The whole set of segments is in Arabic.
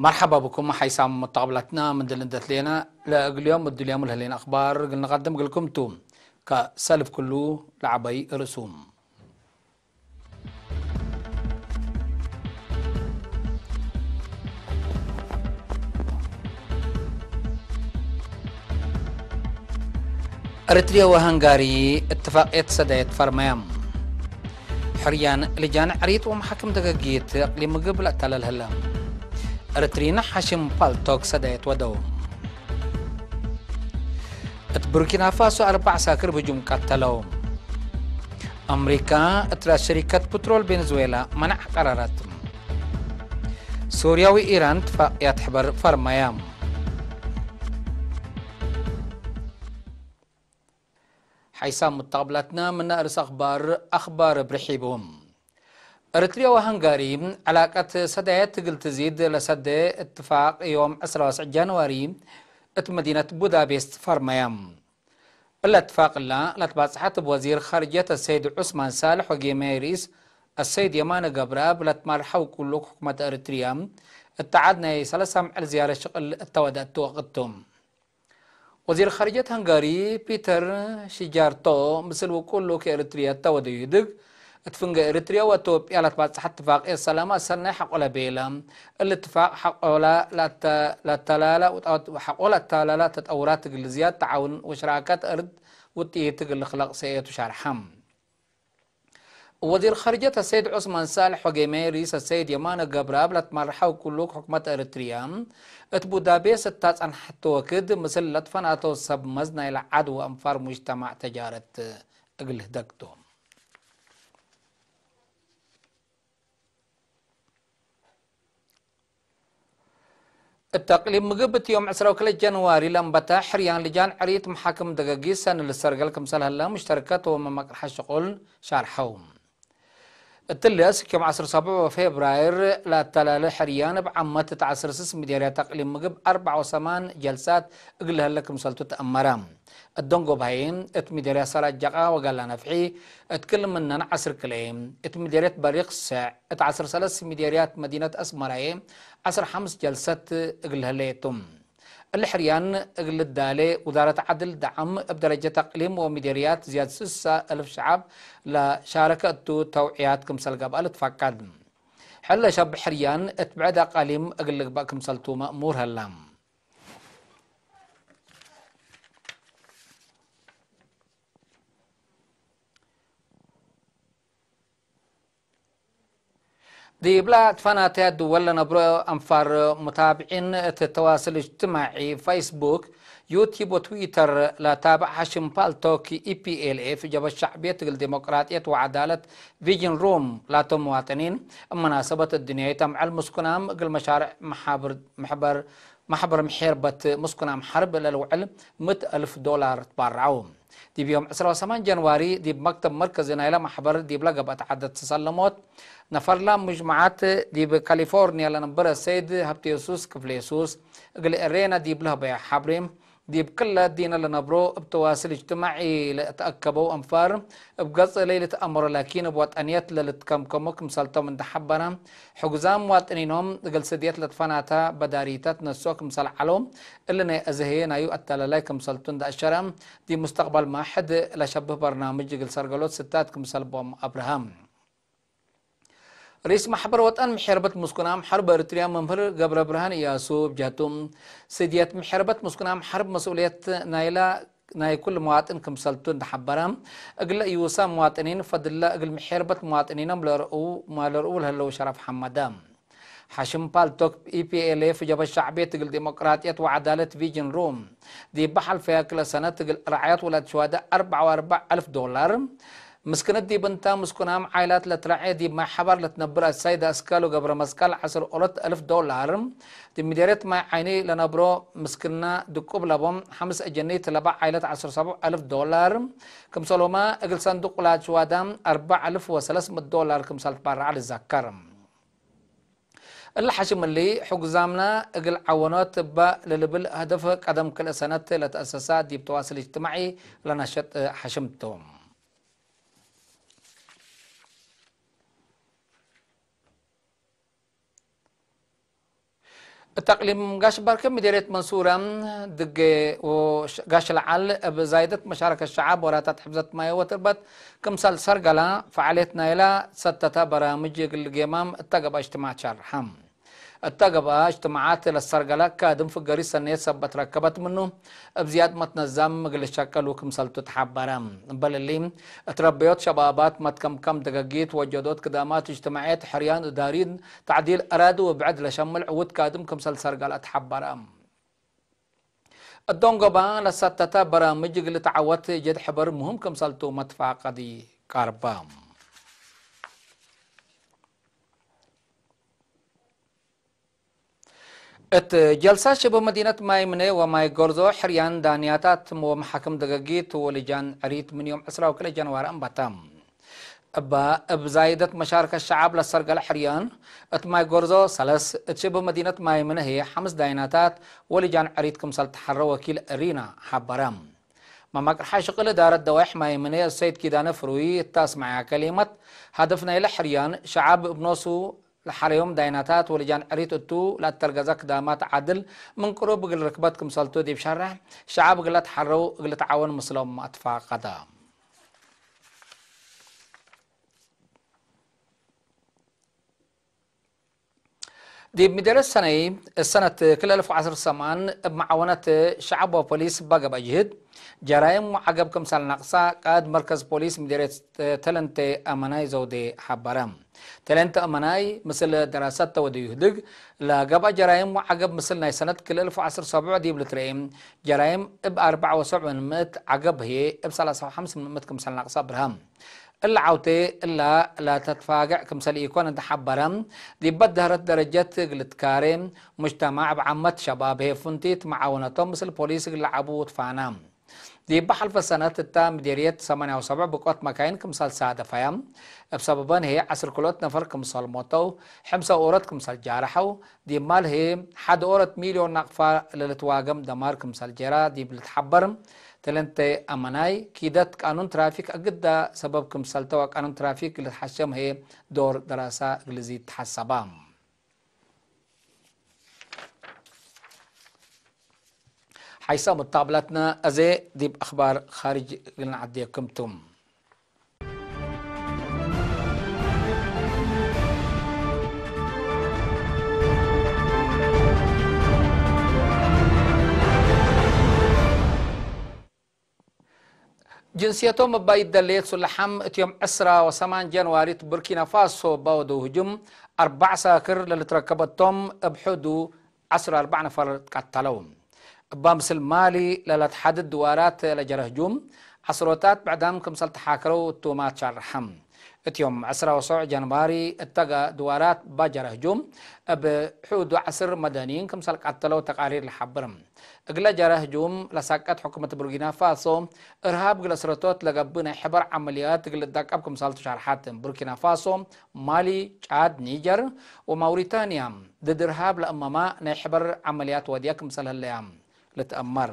مرحبا بكم حيسام مقابلتنا من دلندت لينا اليوم اليوم لهلين اخبار قلنا نقدم لكم توم كسلف كله لعبي رسوم. اريتريا وهنغاري اتفاقية سدايت فرمام حريان لجان عريت ومحكم دقاقيت اقليم قبل اتلال هلا اريترينا حشم بالتوك سدايت ودوم بوركينا فاسو 4 ساكر بجم قتلوم. أمريكا اترى شركة بترول فنزويلا منع قرارات. سوريا وإيران اتفاقيات حبر فرميام. حيسام متقبلاتنا من أرس أخبار برحيبهم. أريتريا وهنغاري علاقة سدايات تقل تزيد لسد اتفاق يوم 19 جانواري مدينة بودابست فرميام. الاتفاق لا تباصحت بوزير خارجية السيد عثمان صالح وجيميريس السيد يمان قبراب لتمرحوا كل حكومة أريتريا اتعادنا سلسام الزيارة شغل التودات توقتهم. وزير خارجية هنغاري بيتر شيجارتو مثل وكله كأريتريا التودي يدق اتفنق أريتريا وتوبيا لا تباصحت اتفاق السلام السنة حق ولا بيلا الاتفاق حق ولا لا تلالا وحق ولا تلالا تتأورات الزيادة تعاون وشراكات أرض وتيتق الخلق سيئة شارحم. وزير خارجية السيد عثمان صالح وجيميريس السيد يمان قبراب لتمرحوا كلوك حكومة أريتريا اتبودابيس التاس عن حتى وكد مثل لطفناتو سب مزنا إلى عدو أنفار مجتمع تجارة أقل دكتهم. التقليم مقبت يوم 10 جانواري لمبتا حريان لجان عريت محاكم دقاقيس سنة للسرقل كمسال هلا مشتركات وممقرح الشغل شارحوم. التلس كم 17 فبراير لا تلال حريان بعمة 10 مديرية تقليم مقب 4 جلسات اقلها لكم سلطة أمرام. الدنقو بهين مديرية صلاة جقا وقال نفعي اتكلم مننا 10 كلام مديرية بريق الساع 10 مديريات مدينة أسمراء 5 جلسات اقلها ليتم. الحريان اقل الدالي وزارة عدل دعم بدرجة تقليم ومديريات زيادة 6,000 شعب لشاركة توعيات كمسال قبل تفكد. حلا شاب حريان اتبعد قليم اقل كمسالتو مأمور هلام. دي بلاد فناتات دول نبرو أنفار متابعين التواصل الاجتماعي فيسبوك يوتيوب وتويتر لا تابع حشم بالتوك EPLF جب الشعبية الديمقراطية وعدالة فيجن روم لا مواطنين مناسبة الدنيا تمع المسكنام قل مشارع محبر محربة مسكنام حرب للوعل $100,000 تبرعوم. دي بيوم 18 جانواري دي بمكتب مركز نايلة محبر دي بلقبت عدد تسلمات نفر لا مجموعات دي بكاليفورنيا لنبرة السيد هبتيسوس كفليسوس قل ارينا دي بلها بيع حبريم دي بكل دينا لنبرو بتواصل اجتماعي لأتأكبوا أنفار بقصة ليلة أمر لكن بوطنيات لتكمكمكم سلطة من دحبنا حجزام وطنينهم قل سديات لتفناتا بداريتات نسوك مسال علوم اللي أزهينا يو أتلالايكم سلطون دا الشرم دي مستقبل ما حد لشبه برنامج قل سرقلوت ستات كمسال بوم أبراهام. رئيس محبر وطن محربة مسكنام حرب أريتريا ممهر قبر برهان ياسوب جاتم سيديات محربة مسكنام حرب مسؤولية ناي كل مواطن كمسلتون دحبرام أقل يوسا مواطنين فضل أقل محربة مواطنين مالرؤول هلو شرف حمدام حشم بالتوك EPLF جب الشعبية تقل ديمقراطية وعدالة فيجن روم دي بحل فيها كل سنة تقل رعايات ولاد شهداء $44,000 مسكنة دي بنتا مسكنام عائلات لترعي دي ما حبر لتنبرا السيدة اسكالو قبر مسكال $10,000 دي مديريت ما عيني لنبرو مسكنة دكوب لبهم 5 أجنيت لبع عائلات $17,000 كم سلوما اقل صندوق لاد شوادام $4,300 كم سالت بارع على الزكرم اللي حشم اللي حجزامنا اقل عوانات با للبل هدف قدم كل سنة لتأسسات دي بتواصل اجتماعي لنشط حشمتهم. التقليم قاش بركة مديرية منصورة دق وقاش العل بزايدة مشاركة الشعب وراتات حفظة ماي وتربت كمثال سرقلة فعاليتنا إلى ستة برامج القيمام التقب اجتماع شرحم التقبة اجتماعات للسرقلة كادم في قرية سنية سبت ركبت منه بزياد متنظم مقل الشكل وكمثال تتحبرم بل اللي تربيت شبابات كم دقاقيت وجدوت قدامات اجتماعيات حريان دارين تعديل أرادوا وبعد لشمل عود كادم كمثال سرقلة تحبرم الدونغبا لستة برامج اللي تعودت جد حبر مهم كمثالتو متفاقدي كاربام جلسة شبه مدينة مايمنة وماي غورزو حريان دانياتات ومحاكم دقاقيت ولجان عريت من يوم 10 وكل جنوار أنباتام بزايدة مشاركة الشعب للسرقة الحريان ماي غورزو سلس شبه مدينة مايمنة هي 5 دايناتات ولجان عريت كمسال تحرى وكيل أرينا حبرام ما مقر حاشق لدارة دوائح مايمنة السيد كيدان فروي التاس معها كلمة هدفنا إلى حريان شعب بنوسو لحريوم دايناتات ولجان عريت التو لا ترقزك دامات عدل من قروب قل ركبتكم سالتو دي بشرح شعب قل تحرو قل تعاون مسلم أتفاق قدام دي مدرس السنة كل 1010 سمان بمعاونة شعب وبوليس بقى بجهد جرائم وعقب كمثال نقصة قاد مركز بوليس مديرية تلنت أماناي زودي حبرام تلنت أماناي مثل دراسات تودي يهدق لقبا جرائم وعقب مثل ناي سنة كل 1017 دي بلتريم جرائم ب 74 مت عقب هي ب 35 مت كمثال نقصة برهم إلا عوتي إلا لا تتفاقع كمثال يكون انت حبرم دي بدهرت درجات قلت كارم مجتمع بعمت شباب هي فنتيت معاونتهم مثل بوليس اللي عبوت فانام دي بحل في السنة التام مديرية 78 بقوات مكاين كمثال سادة فيام بسببان هي عصر كلوت نفر كمثال موتو حمسة أورت كمثال جارحو دي مال هي حد أورت مليون نقفة للتواقم دمار كمثال جرا دي بلتحبرم تلنت أماناي كيدت قانون ترافيك أقدا سبب كمثال توا قانون ترافيك اللي تحشم هي دور دراسة إنجليزي تحسبام حيث مطابلتنا أزي دي بأخبار خارج لنا عديكم تم جنسيتهم بايد دليل سلحم يوم 10 جنواري بوركينا فاسو باودو هجوم 4 ساكر اللي تركبتهم بحدو 4 نفر قتلوهم بامسل مالي للا تحدد دوارات لجره هجوم عصروتات بعدهم كمسل تحاكروا تومات شرحم يوم 10 جنواري اتقى دوارات باجر هجوم بحدود 10 مدنيين كمسل قتلوا تقارير الحبرم اقلا جره هجوم لساقات حكومة بوركينا فاسو ارهاب قل اسرطوت لقبنا حبر عمليات قل الدقاب كمسل تشارحات بوركينا فاسو مالي تشاد نيجر وموريتانيا ضد ارهاب لأمما نحبر عمليات وديا كمسل هالليام لتأمر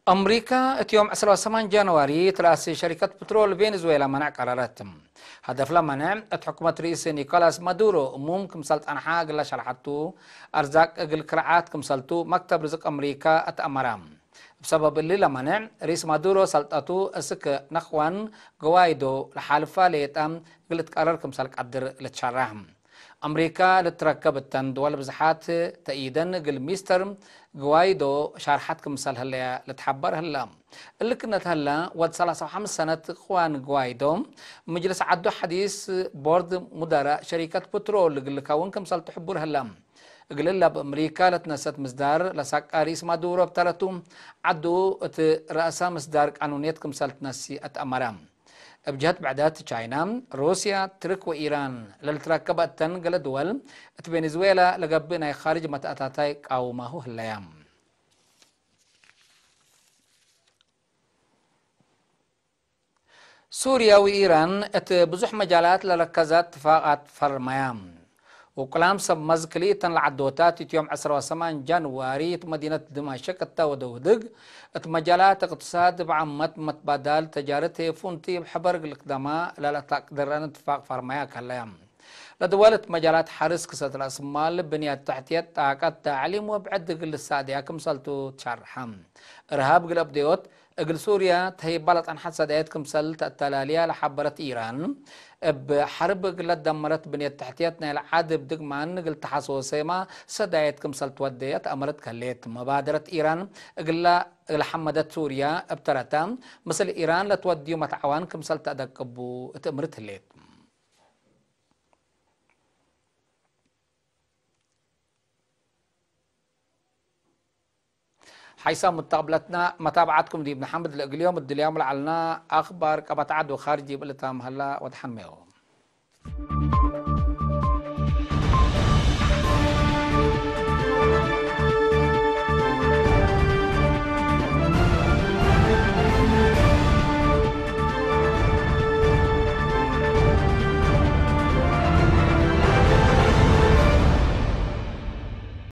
أمريكا يوم 18 جنواري ترأسي شركة بترول فنزويلا منع قراراتهم هدف لمنع حكومة رئيس نيكولاس مادورو أموم كمسلت أنحاق لا شرحتو أرزاق أقل كرعات كمسلتو مكتب رزق أمريكا أتأمرام بسبب اللي لمنع رئيس مادورو سلطتو أسك نخوان قوايدو لحالفة ليتام قلت قرار كمسلك قدر لتشرحهم أمريكا لتركبت دول بزحات تأييدن قل ميستر قوايدو شارحات كمثال هلا لتحبر هلا اللي كنت هلا ود 35 سنة اخوان قوايدو مجلس عدو حديث بورد مدراء شركة بترول اللي كون كمثال تحبر هلا قل لها بأمريكا لتنست مصدار لساق رئيس مادورو بتلتو عدو رأسا مصدار قانونيات كمثال تنسي أتأمرام بجهة بعدات تشاينا روسيا ترك وإيران للتركبت تنقل دول فنزويلا لقبنا خارج متأتاتي أو ما هو هالأيام سوريا وإيران بزح مجالات لركزات اتفاقات فرميام وكلام سب مزكلي تن العدوتات يوم 18 جانواري مدينة دمشق التودودق مجالات اقتصاد بعمت متبادل تجارته فونتي بحبر القدماء لا تقدر أن اتفاق فرمايا كلام لدولة مجالات حرس كسات الأسمال بنية تحتية طاقات تعليم وبعد قل السادية كمسلتو تشرحم إرهاب قلب ديوت اقل سوريا تهي بلط عن حد ساديات كمسل التلالية لحبرت إيران بحرب قل دمرت بنية تحتيتنا العاد بدقمان قل تحسوسي ما ساديات كمسل توديت أمرت كليت مبادرة إيران قل حمدت سوريا ابترتا مثل إيران لتوديو متعوان كمسل تأدقبو تأمرت الليت حيث متابعتكم دي ابن حمد اليوم اليوم لعلنا اخبار كبتعد وخارجي بلتام هلا وتحميهم